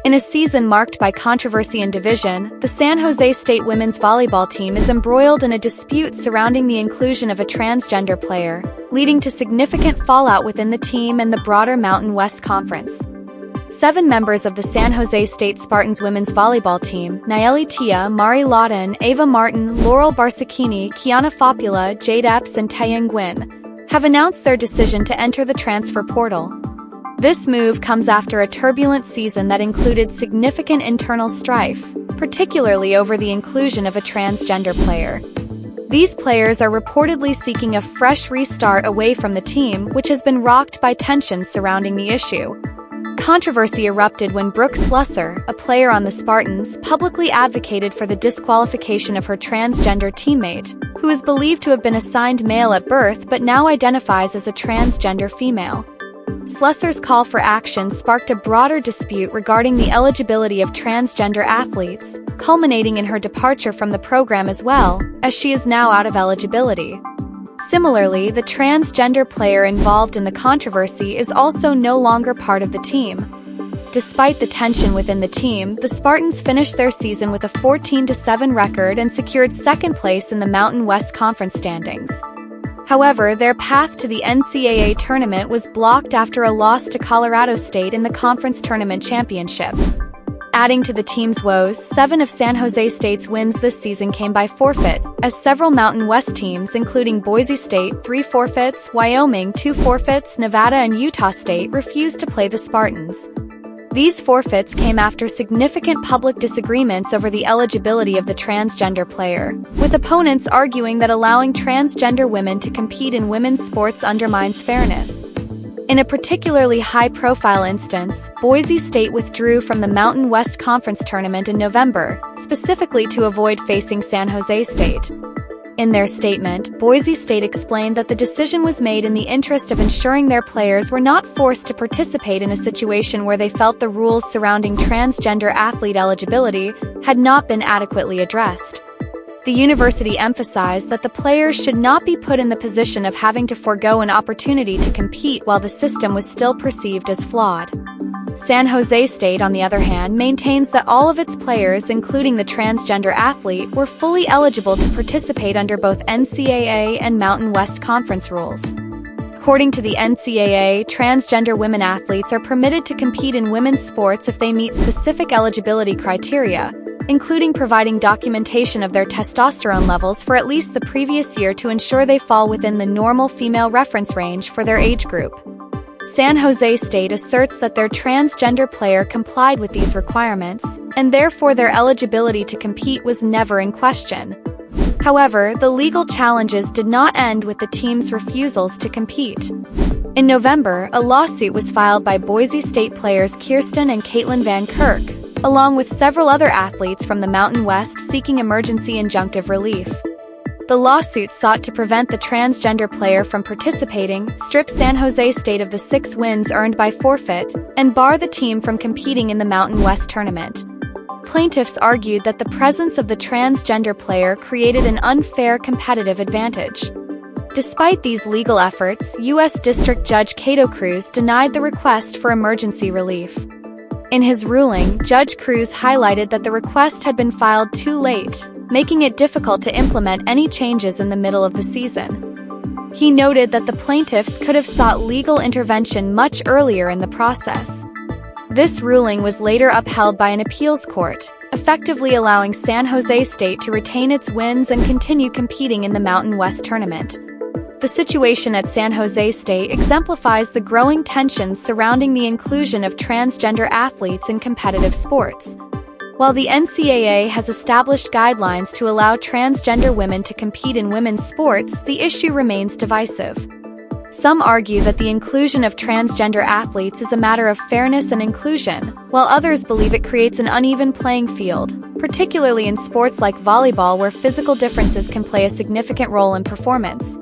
In a season marked by controversy and division, the San Jose State women's volleyball team is embroiled in a dispute surrounding the inclusion of a transgender player, leading to significant fallout within the team and the broader Mountain West Conference. 7 members of the San Jose State Spartans women's volleyball team, Nayeli Tia, Mari Lawton, Ava Martin, Laurel Barsacchini, Kiana Fopula, Jade Epps, and Taeyang Nguyen, have announced their decision to enter the transfer portal. This move comes after a turbulent season that included significant internal strife, particularly over the inclusion of a transgender player. These players are reportedly seeking a fresh restart away from the team, which has been rocked by tensions surrounding the issue. Controversy erupted when Brooke Slusser, a player on the Spartans, publicly advocated for the disqualification of her transgender teammate, who is believed to have been assigned male at birth but now identifies as a transgender female. Slusser's call for action sparked a broader dispute regarding the eligibility of transgender athletes, culminating in her departure from the program as well, as she is now out of eligibility. Similarly, the transgender player involved in the controversy is also no longer part of the team. Despite the tension within the team, the Spartans finished their season with a 14-7 record and secured second place in the Mountain West Conference standings. However, their path to the NCAA tournament was blocked after a loss to Colorado State in the conference tournament championship. Adding to the team's woes, 7 of San Jose State's wins this season came by forfeit, as several Mountain West teams including Boise State 3 forfeits, Wyoming 2 forfeits, Nevada and Utah State refused to play the Spartans. These forfeits came after significant public disagreements over the eligibility of the transgender player, with opponents arguing that allowing transgender women to compete in women's sports undermines fairness. In a particularly high-profile instance, Boise State withdrew from the Mountain West Conference tournament in November, specifically to avoid facing San Jose State. In their statement, Boise State explained that the decision was made in the interest of ensuring their players were not forced to participate in a situation where they felt the rules surrounding transgender athlete eligibility had not been adequately addressed. The university emphasized that the players should not be put in the position of having to forego an opportunity to compete while the system was still perceived as flawed. San Jose State, on the other hand, maintains that all of its players, including the transgender athlete, were fully eligible to participate under both NCAA and Mountain West Conference rules. According to the NCAA, transgender women athletes are permitted to compete in women's sports if they meet specific eligibility criteria, including providing documentation of their testosterone levels for at least the previous year to ensure they fall within the normal female reference range for their age group. San Jose State asserts that their transgender player complied with these requirements, and therefore their eligibility to compete was never in question. However, the legal challenges did not end with the team's refusals to compete. In November, a lawsuit was filed by Boise State players Kirsten and Caitlin Van Kirk, along with several other athletes from the Mountain West seeking emergency injunctive relief. The lawsuit sought to prevent the transgender player from participating, strip San Jose State of the 6 wins earned by forfeit, and bar the team from competing in the Mountain West tournament. Plaintiffs argued that the presence of the transgender player created an unfair competitive advantage. Despite these legal efforts, U.S. District Judge Cato Cruz denied the request for emergency relief. In his ruling, Judge Cruz highlighted that the request had been filed too late, making it difficult to implement any changes in the middle of the season. He noted that the plaintiffs could have sought legal intervention much earlier in the process. This ruling was later upheld by an appeals court, effectively allowing San Jose State to retain its wins and continue competing in the Mountain West tournament. The situation at San Jose State exemplifies the growing tensions surrounding the inclusion of transgender athletes in competitive sports. While the NCAA has established guidelines to allow transgender women to compete in women's sports, the issue remains divisive. Some argue that the inclusion of transgender athletes is a matter of fairness and inclusion, while others believe it creates an uneven playing field, particularly in sports like volleyball where physical differences can play a significant role in performance.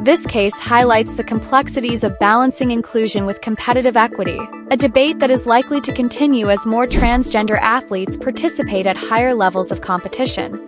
This case highlights the complexities of balancing inclusion with competitive equity, a debate that is likely to continue as more transgender athletes participate at higher levels of competition.